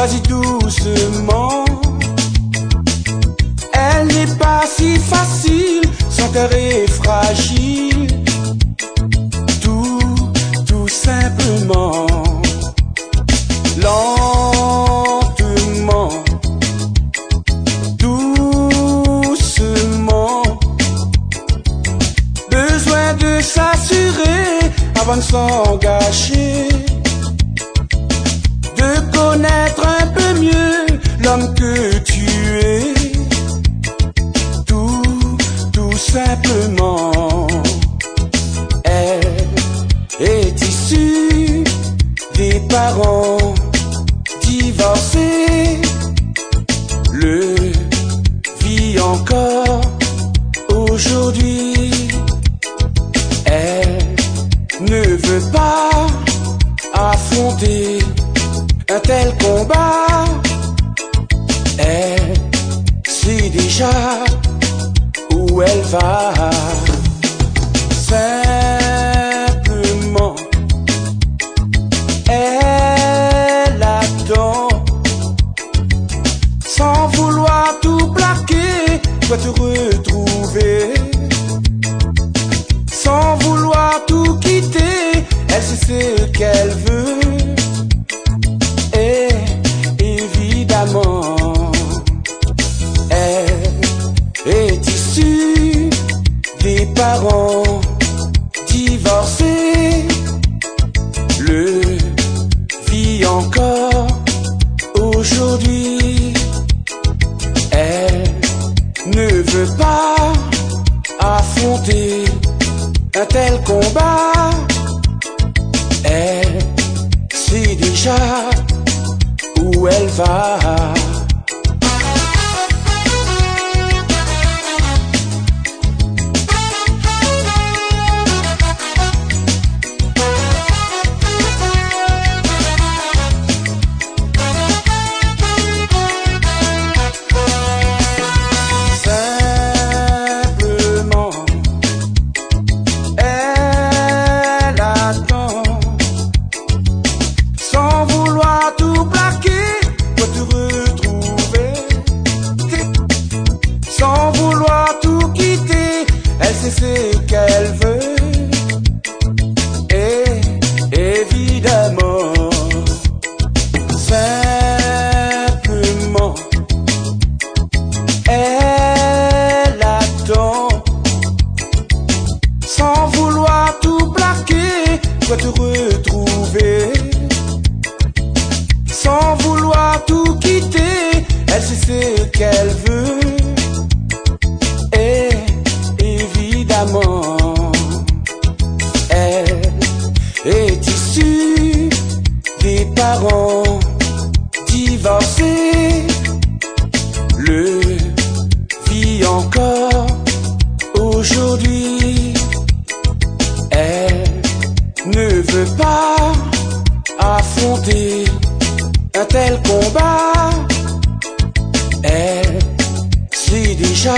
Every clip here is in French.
choisis doucement. Elle n'est pas si facile, son cœur est fragile. Tout simplement. Lentement, doucement. Besoin de s'assurer avant de s'engager, de connaître un peu mieux l'homme que tu es. Tout simplement. Elle est issue des parents divorcés, le vit encore aujourd'hui. Elle ne veut pas affronter un tel combat. Elle sait déjà où elle va. Simplement, elle attend, sans vouloir tout plaquer, doit te retrouver. Sans vouloir tout quitter, elle sait ce qu'elle veut. Et évidemment, elle est issue des parents divorcés, le vit encore aujourd'hui. Elle ne veut pas affronter un tel combat. Elle sait déjà où elle va. C'est ce qu'elle veut. Et évidemment, simplement, elle attend, sans vouloir tout plaquer, doit te retrouver. Sans vouloir tout quitter, elle sait ce qu'elle veut. Elle est issue des parents divorcés, le vit encore aujourd'hui. Elle ne veut pas affronter un tel combat. Elle sait déjà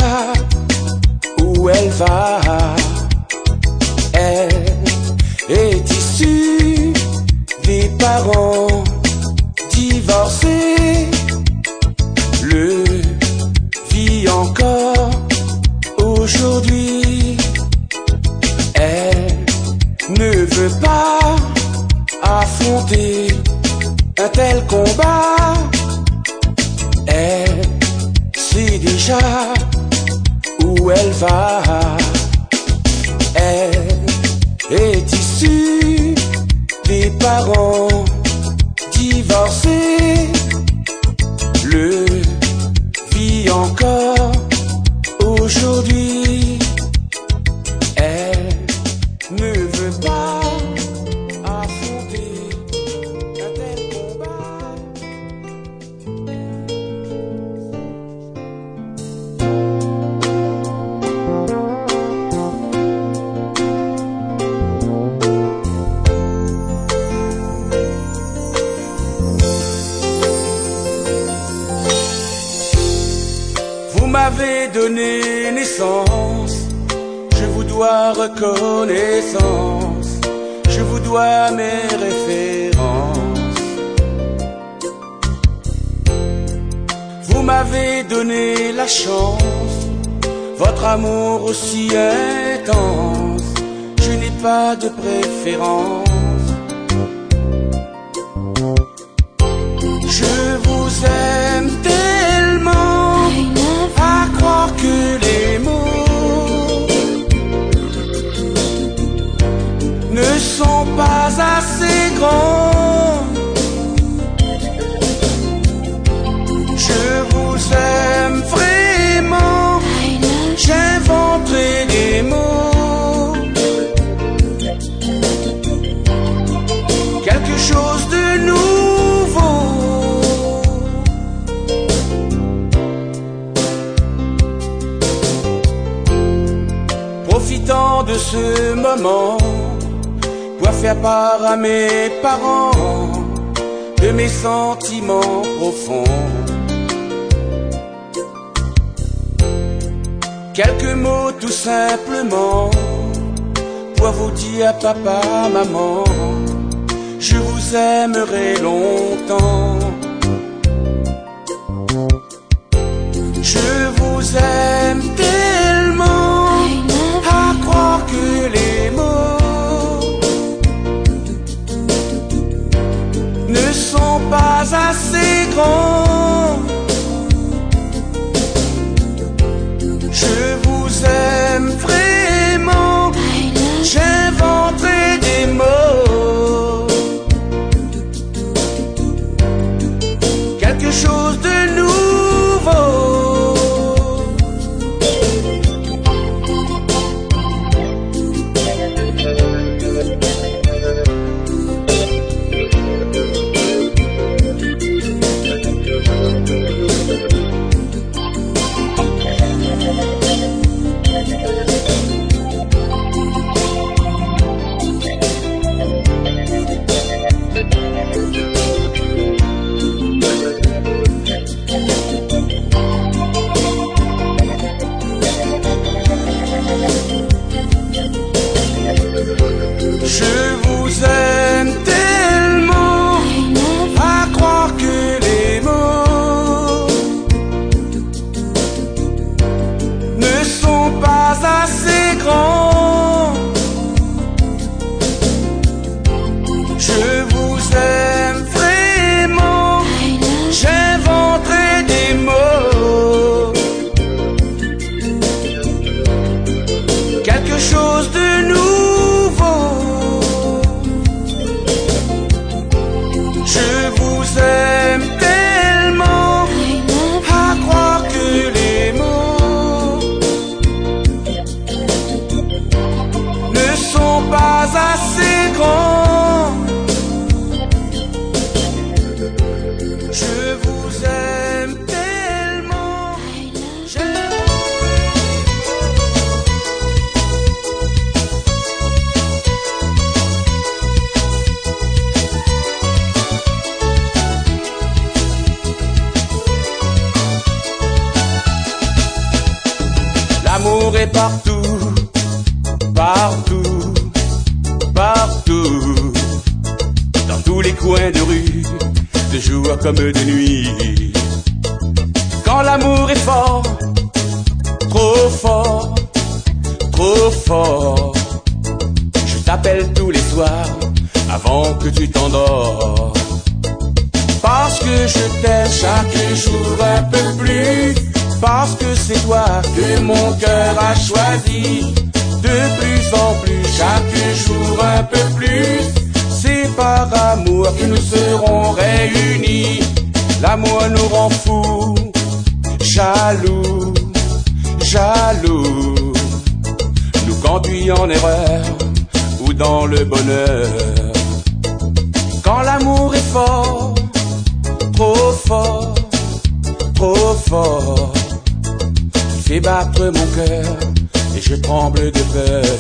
où elle va. Elle est issue des parents divorcés, le vit encore aujourd'hui. Elle ne veut pas affronter un tel combat. Elle sait déjà où elle va. Elle est issue des parents divorcés, le vit encore aujourd'hui. Elle ne veut pas affronter un tel combat. Vous m'avez donné naissance, je vous dois reconnaissance, je vous dois mes références. Vous m'avez donné la chance, votre amour aussi intense. Je n'ai pas de préférence. Je vous aime tellement, à croire que les mots ne sont pas assez grands. Je vous aime vraiment, j'inventerai des mots, quelque chose de nouveau. Profitant de ce moment pour faire part à mes parents de mes sentiments profonds. Quelques mots tout simplement pour vous dire papa, maman, je vous aimerai longtemps. Je vous aime tellement, à croire que les mots ne sont pas assez grands. Je vous aime vraiment, j'inventerai des mots, quelque chose de nouveau. Je vous aime tellement, à croire que les mots ne sont pas assez grands. Je vous aime vraiment, j'inventerai des mots, quelque chose de nouveau. Je vous aime tellement, à croire que les mots ne sont pas assez grands. Je vous aime tellement, l'amour est partout, partout, partout, dans tous les coins de rue, de jour comme de nuit. Quand l'amour est fort, trop fort, trop fort, je t'appelle tous les soirs avant que tu t'endors. Parce que je t'aime chaque jour un peu plus, parce que c'est toi que mon cœur a choisi. De plus en plus, chaque jour un peu plus, c'est par amour que nous serons réunis. L'amour nous rend fous, jaloux, jaloux, nous conduit en erreur ou dans le bonheur. Quand l'amour est fort, trop fort, trop fort, tu fais battre mon cœur et je tremble de peur.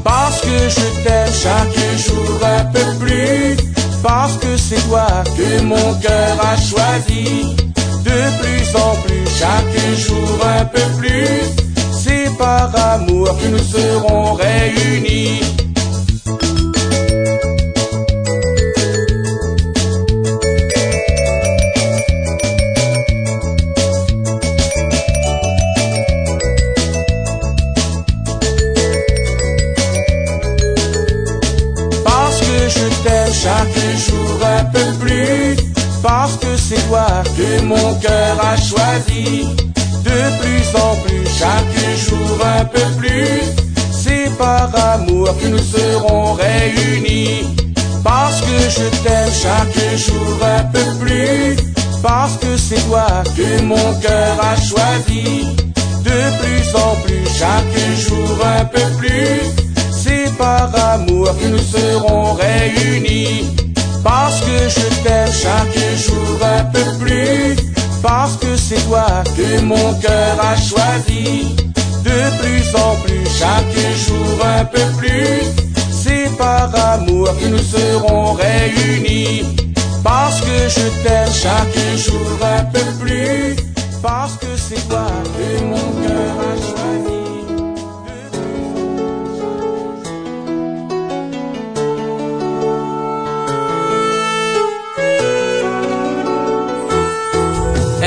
Parce que je t'aime chaque jour un peu plus, parce que c'est toi que mon cœur a choisi. De plus en plus, chaque jour un peu plus, c'est par amour que nous serons réunis. c'est toi que mon cœur a choisi. De plus en plus, chaque jour un peu plus, c'est par amour que nous serons réunis. Parce que je t'aime chaque jour un peu plus, parce que c'est toi que mon cœur a choisi. De plus en plus, chaque jour un peu plus, c'est par amour que nous serons réunis. Parce que je t'aime chaque jour un peu plus, parce que c'est toi que mon cœur a choisi. De plus en plus, chaque jour un peu plus, c'est par amour que nous serons réunis. Parce que je t'aime chaque jour un peu plus, parce que c'est toi que mon cœur a choisi.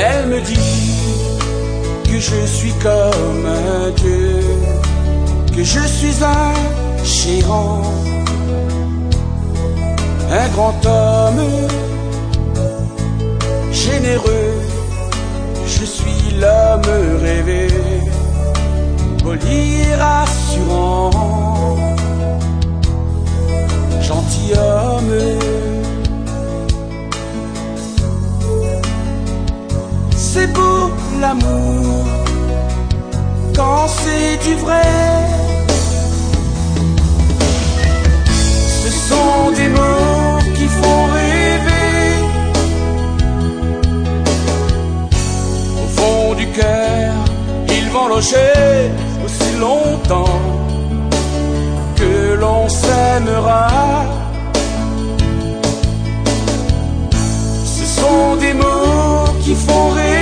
Elle me dit que je suis comme un dieu, que je suis un géant, un grand homme généreux. Je suis l'homme rêvé, poli et rassurant, gentilhomme. C'est beau l'amour quand c'est du vrai. Ce sont des mots qui font rêver. Au fond du cœur, ils vont loger aussi longtemps que l'on s'aimera. Ce sont des mots qui font rêver.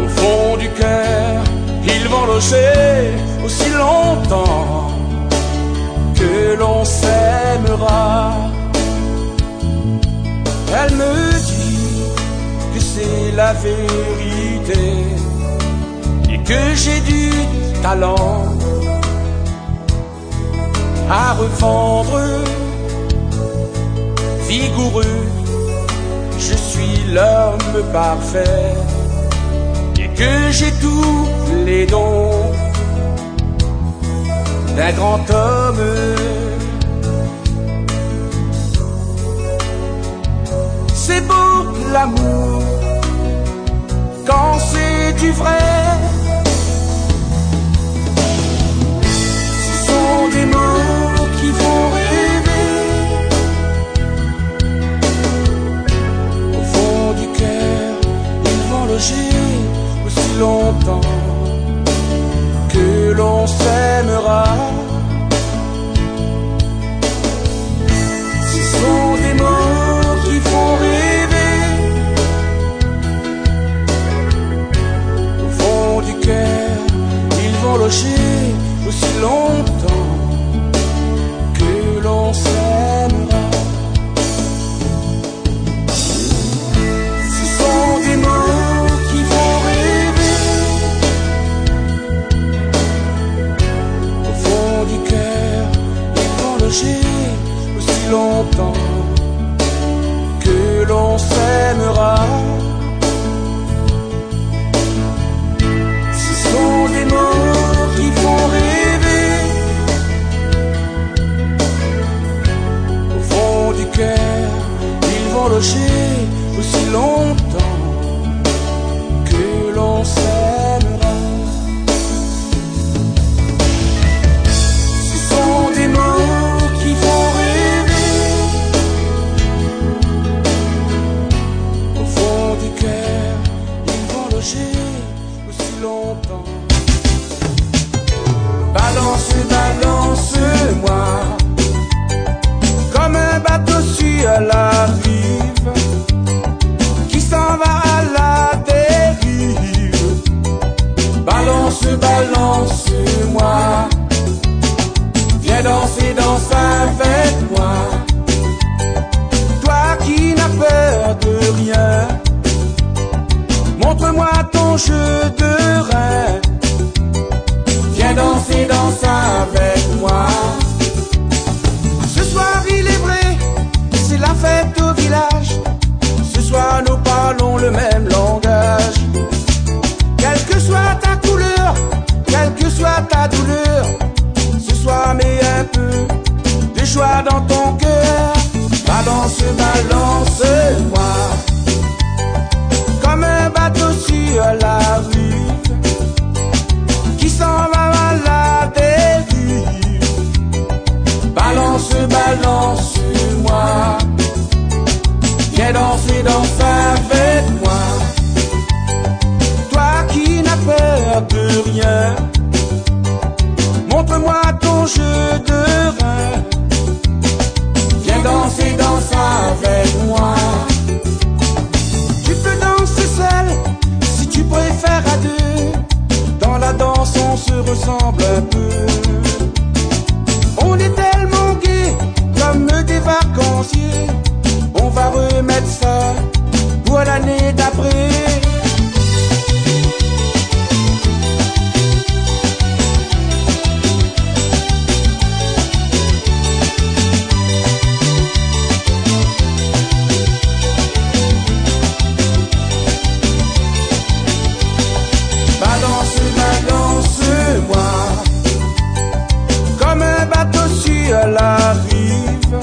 Au fond du cœur, ils vont loger aussi longtemps que l'on s'aimera. Elle me dit que c'est la vérité et que j'ai du talent à revendre. Vigoureux, je suis l'homme parfait et que j'ai tous les dons d'un grand homme. C'est beau l'amour quand c'est du vrai. Ce sont des mots qui font rêver. Au fond du cœur, ils vont loger aussi longtemps que l'on s'aimera. Ce sont des mots qui font rêver. Au fond du cœur, ils vont loger aussi longtemps que l'on s'aimera. Ce sont des mots qui font rêver. Au fond du cœur, ils vont loger aussi longtemps que l'on s'aimera. Ce sont des mots qui font rêver. Au fond du cœur, ils vont loger aussi longtemps que l'on s'aimera. Ce sont des mots qui font rêver. Au fond du cœur, ils vont loger aussi longtemps. Balance, balance-moi comme un bateau sur la rive qui s'en va à la dérive. Balance, balance-moi, viens danser, danse avec moi. Toi qui n'as peur de rien, montre-moi ton jeu de rein. Viens danser, danse avec moi. Ce soir il est vrai soit ta douleur, ce soir mets un peu de joie dans ton cœur. Balance, balance-moi comme un bateau sur la rive qui s'en va à la dérive. Balance, balance-moi, viens danser, danse avec moi. Toi qui n'as peur de rien, montre-moi ton jeu de rein. Viens danser, danse avec moi. Tu peux danser seul, si tu préfères à deux. Dans la danse on se ressemble un peu. On est tellement gai, comme des vacanciers. On va remettre ça pour l'année d'après. La rive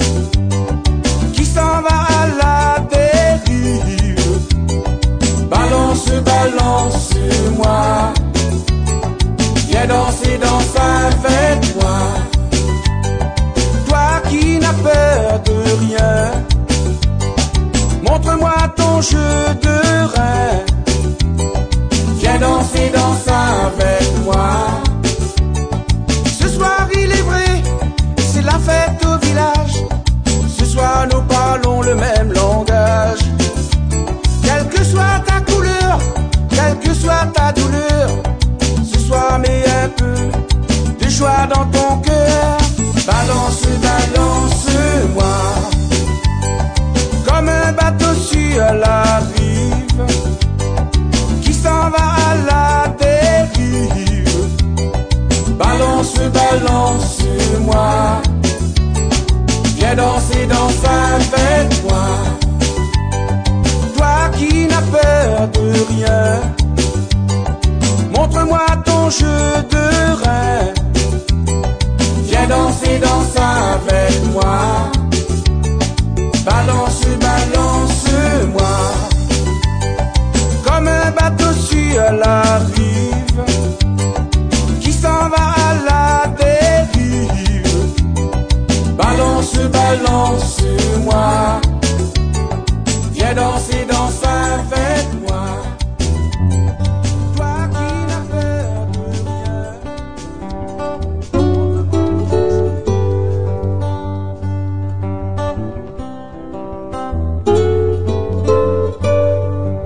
qui s'en va à la dérive. Balance, balance-moi, viens danser, danse avec moi. Toi qui n'as peur de rien, montre-moi ton jeu de rein. Viens danser, danse avec moi. Ce soir il est vrai, c'est la fête au village. Ce soir nous parlons le même langage. Quelle que soit ta couleur, quelle que soit ta douleur, ce soir mets un peu de joie dans ton cœur. Balance, balance-moi comme un bateau sur la rive qui s'en va à la dérive. Balance, balance-moi, viens danser, danse avec moi. Toi qui n'as peur de rien, montre-moi ton jeu de rein. Viens danser, danse avec moi. Balance, balance-moi comme un bateau sur la rive qui s'en va à la dérive. Balance, balance-moi, viens danser, danse avec moi. Toi qui n'as peur de rien.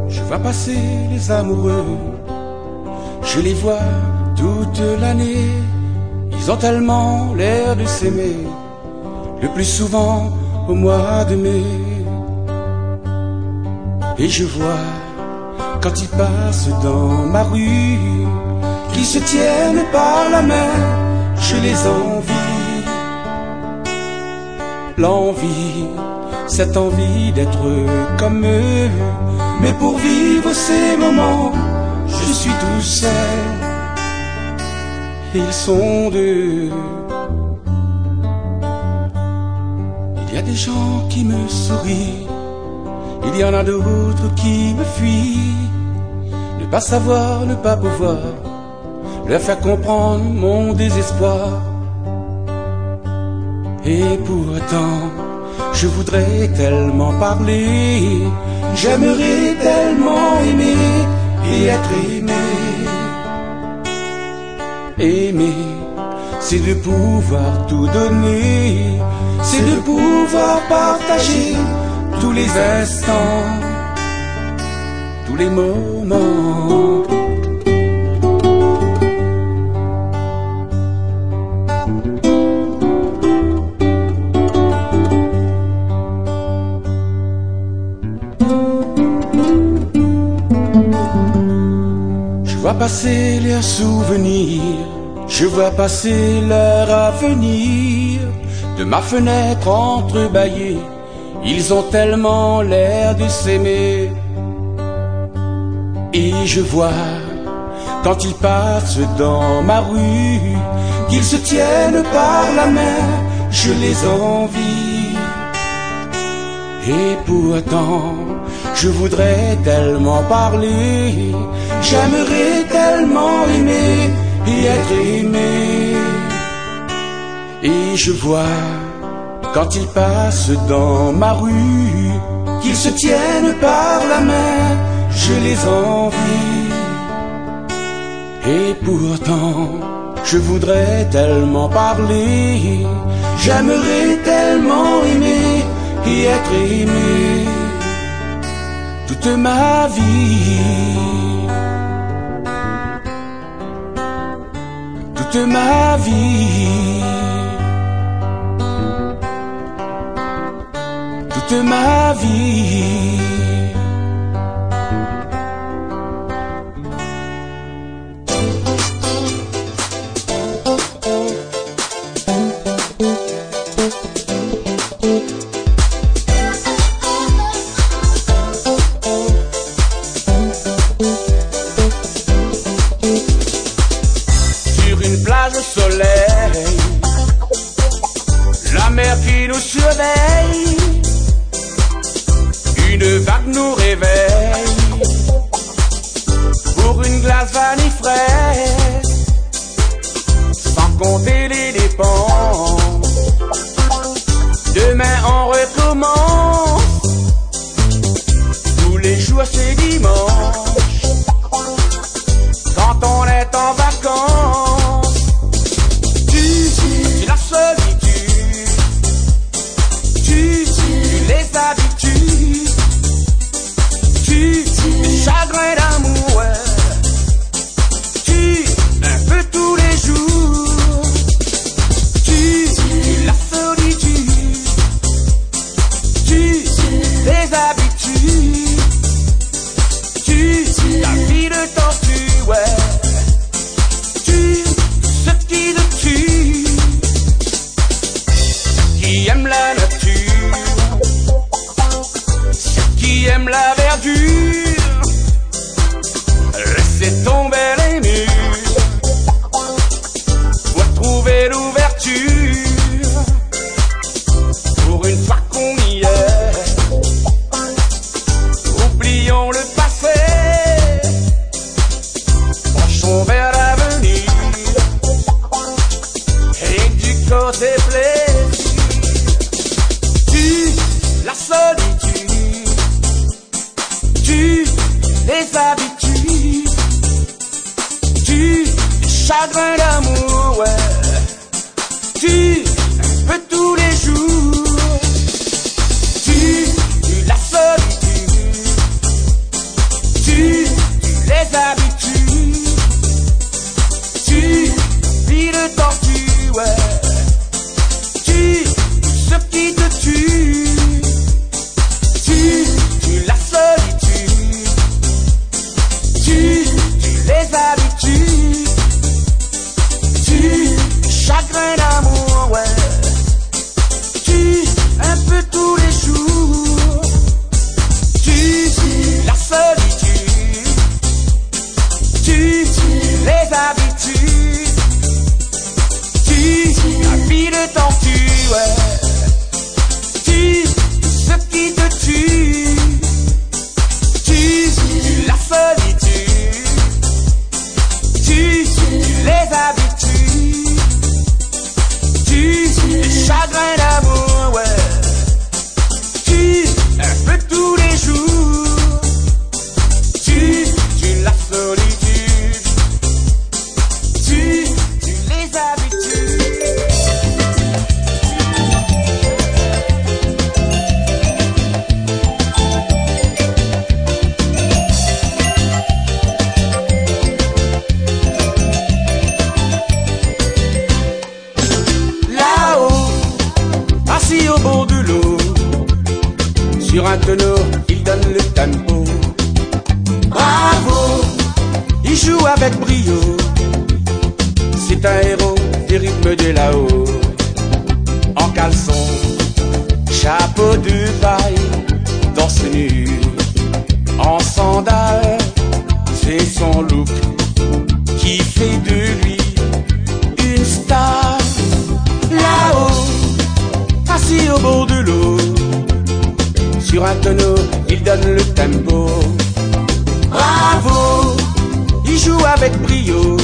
Je vois passer les amoureux, je les vois toute l'année. Ils ont tellement l'air de s'aimer, le plus souvent au mois de mai. Et je vois, quand ils passent dans ma rue, qu'ils se tiennent par la main, je les envie. L'envie, cette envie d'être comme eux. Mais pour vivre ces moments, je suis tout seul. Ils sont deux. Il y a des gens qui me sourient, il y en a d'autres qui me fuient. Ne pas savoir, ne pas pouvoir leur faire comprendre mon désespoir. Et pourtant, je voudrais tellement parler, j'aimerais tellement aimer et être aimé. Aimer, c'est de pouvoir tout donner, c'est de pouvoir partager tous les instants, tous les moments. Je vois passer leurs souvenirs, je vois passer leur avenir. De ma fenêtre entrebâillée, ils ont tellement l'air de s'aimer. Et je vois quand ils passent dans ma rue, qu'ils se tiennent par la main, je les envie. Et pourtant, je voudrais tellement parler, j'aimerais tellement aimer et être aimé. Et je vois, quand ils passent dans ma rue, qu'ils se tiennent par la main, je les envie. Et pourtant, je voudrais tellement parler, j'aimerais tellement aimer et être aimé toute ma vie, toute ma vie, toute ma vie. Soleil, la mer qui nous surveille, une vague nous réveille, pour une glace vanille fraîche, sans compter les dépenses. Demain on recommence, tous les jours c'est dimanche, quand on est en vacances. La solitude, tu les habitudes, tu les chagrins d'amour, tu un peu tous les jours, tu la solitude, tu les habitudes, tu la vie de tortue, ouais, tu ce qui te tue. Qui aime la nature, ceux qui aiment la verdure, laissez tomber les murs pour trouver l'ouverture. Pour une fois qu'on y est, oublions le passé, penchons vers l'avenir et du côté plaisir. La solitude, tu les habitudes, tu les chagrins d'amour, ouais, tu un peu tous les jours, tu la solitude, tu les habitudes, tu vis de tortue, ouais, tu ce qui te tue. La solitude, tu les habitudes, tu chagrin d'amour, ouais, tu un peu tous les jours, tu la solitude, tu les habitudes, tu la vie de tortue, ouais, tu ce qui te tue. La solitude, tu les habitudes, tu les chagrins d'amour, ouais, tu un peu tous les jours, tu la solitude, tu les habitudes. Au bord de l'eau, sur un tonneau, il donne le tempo. Bravo, il joue avec brio. C'est un héros des rythmes de là-haut. En caleçon, chapeau de paille, torse nu, en sandales, c'est son look. qui fait de lui une star. Là-haut, assis au bord de l'eau, sur un tonneau, il donne le tempo. Bravo, il joue avec brio,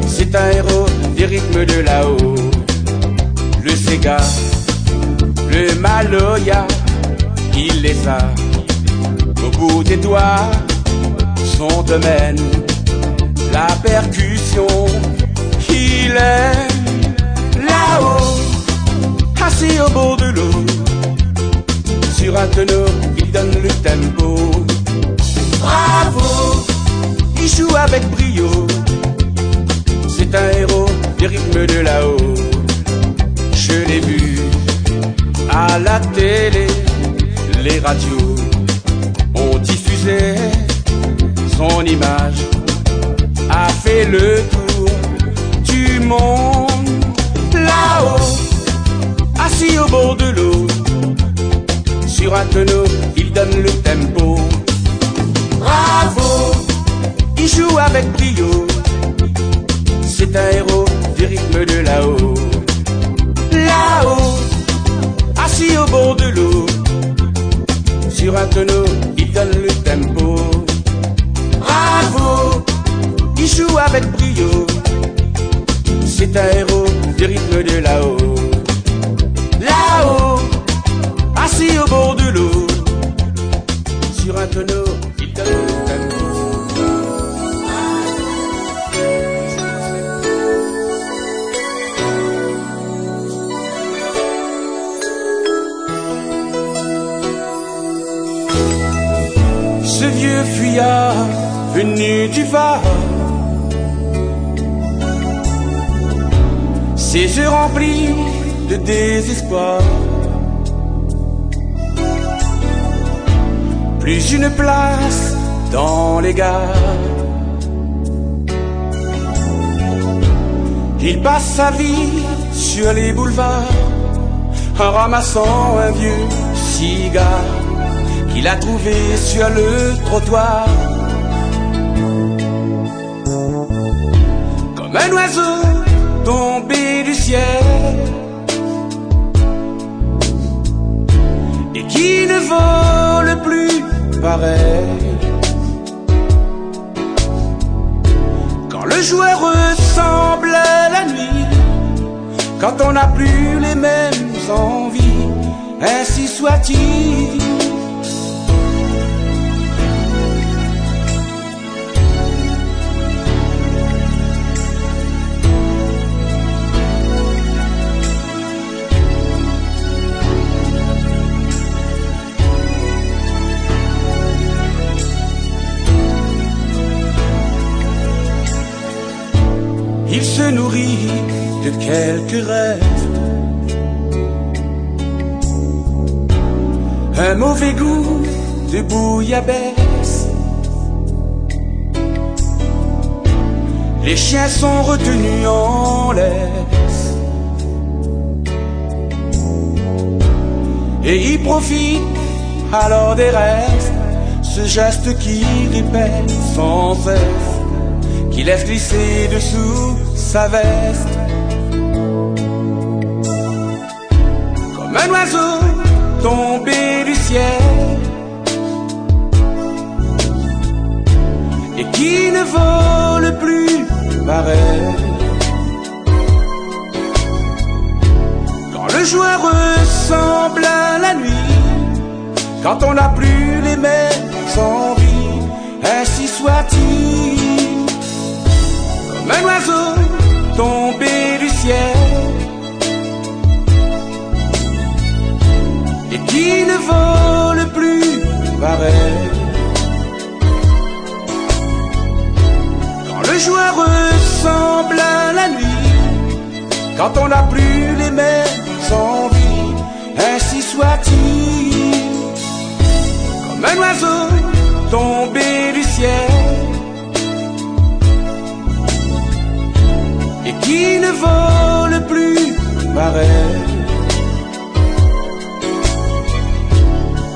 c'est un héros des rythmes de là-haut. Le Sega, le Maloya, il les a au bout des doigts. Son domaine, la percussion, il aime. Là-haut, assis au bord de l'eau, sur un tonneau, il donne le tempo. Bravo, il joue avec brio, c'est un héros des rythmes de là-haut. Je l'ai vu à la télé, les radios ont diffusé son image, a fait le tour du monde. Là-haut, assis au bord de l'eau, sur un tonneau, il donne le tempo. Bravo, il joue avec brio, c'est un héros du rythme de là-haut. Là-haut, assis au bord de l'eau, sur un tonneau, il donne le tempo. Bravo, il joue avec brio, c'est un héros du rythme de là-haut. Là-haut, assis au bord de l'eau, sur un tonneau, il donne le tempo. Ce vieux fuyard venu du Var, ses yeux remplis de désespoir, plus une place dans les gares. Il passe sa vie sur les boulevards en ramassant un vieux cigare qu'il a trouvé sur le trottoir. Comme un oiseau tombé du ciel et qui ne vole plus pareil. Quand le joueur ressemble à la nuit, quand on n'a plus les mêmes envies, ainsi soit-il. Il se nourrit de quelques rêves, un mauvais goût de bouillabaisse. Les chiens sont retenus en laisse et il profite alors des restes, ce geste qui répète sans cesse, qui laisse glisser dessous sa veste. Comme un oiseau tombé du ciel et qui ne vole plus pareil. Quand le jour ressemble à la nuit, quand on n'a plus les mêmes envies, ainsi soit-il. Comme un oiseau tombé du ciel et qui ne vole plus pareil. Quand le jour ressemble à la nuit, quand on n'a plus les mêmes envies, ainsi soit-il. Comme un oiseau tombé du ciel et qui ne vole plus pareil.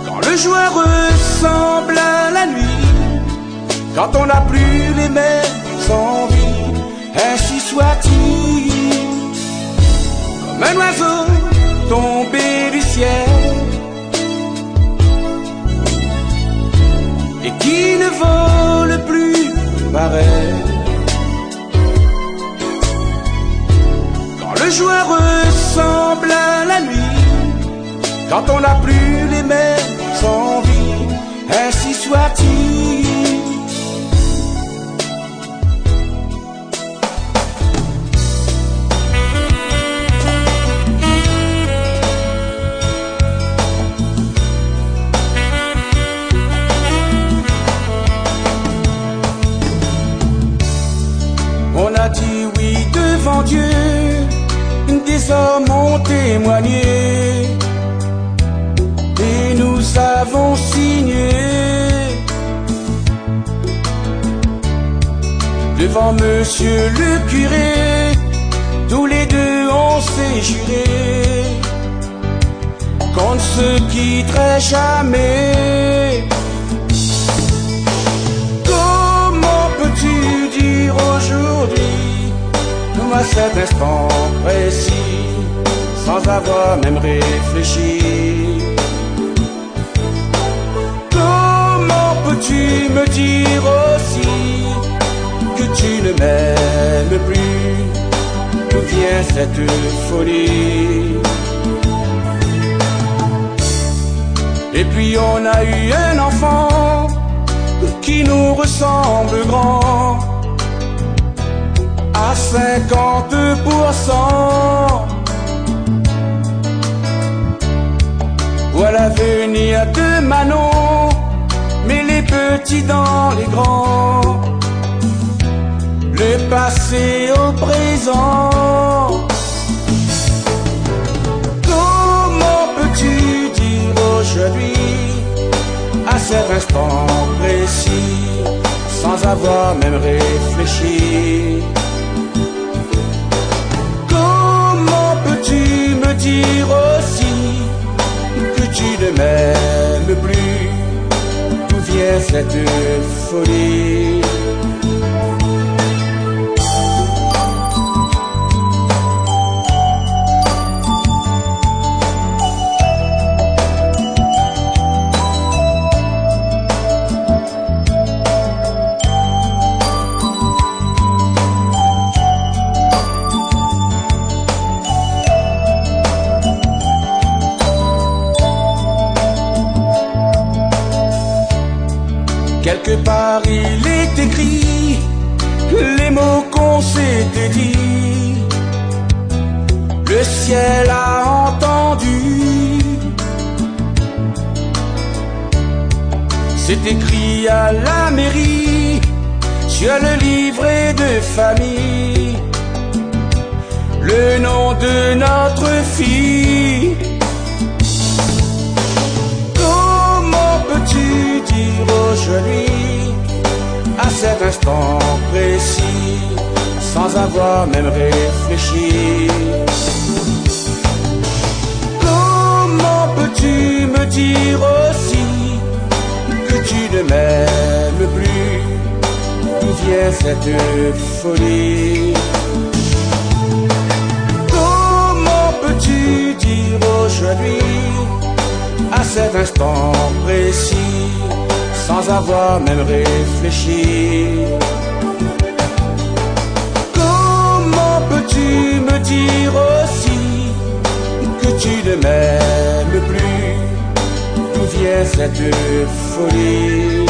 Quand le jour ressemble à la nuit, quand on n'a plus les mêmes sans vie, ainsi soit-il. Comme un oiseau tombé du ciel et qui ne vole plus pareil. Quand le jour ressemble à la nuit, quand on n'a plus les mêmes envies, ainsi soit-il. On a dit oui devant Dieu, des hommes ont témoigné, et nous avons signé devant monsieur le curé. Tous les deux on s'est juré qu'on ne se quitterait jamais. Comment peux-tu dire aujourd'hui, à cet instant précis, sans avoir même réfléchi? Comment peux-tu me dire aussi que tu ne m'aimes plus? D'où vient cette folie? Et puis on a eu un enfant qui nous ressemble grand à 50%. Voilà venir de Manon, mais les petits dans les grands, le passé au présent. Comment peux-tu dire aujourd'hui, à cet instant précis, sans avoir même réfléchi? Comment peux-tu me dire aussi que tu ne m'aimes plus? D'où vient cette folie? Quelque part il est écrit les mots qu'on s'était dit, le ciel a entendu. C'est écrit à la mairie sur le livret de famille, le nom de notre fille. Comment peux-tu dire aujourd'hui, à cet instant précis, sans avoir même réfléchi? Comment peux-tu me dire aussi que tu ne m'aimes plus? D'où vient cette folie? Comment peux-tu dire aujourd'hui, à cet instant précis, sans avoir même réfléchi? Comment peux-tu me dire aussi que tu ne m'aimes plus? D'où vient cette folie?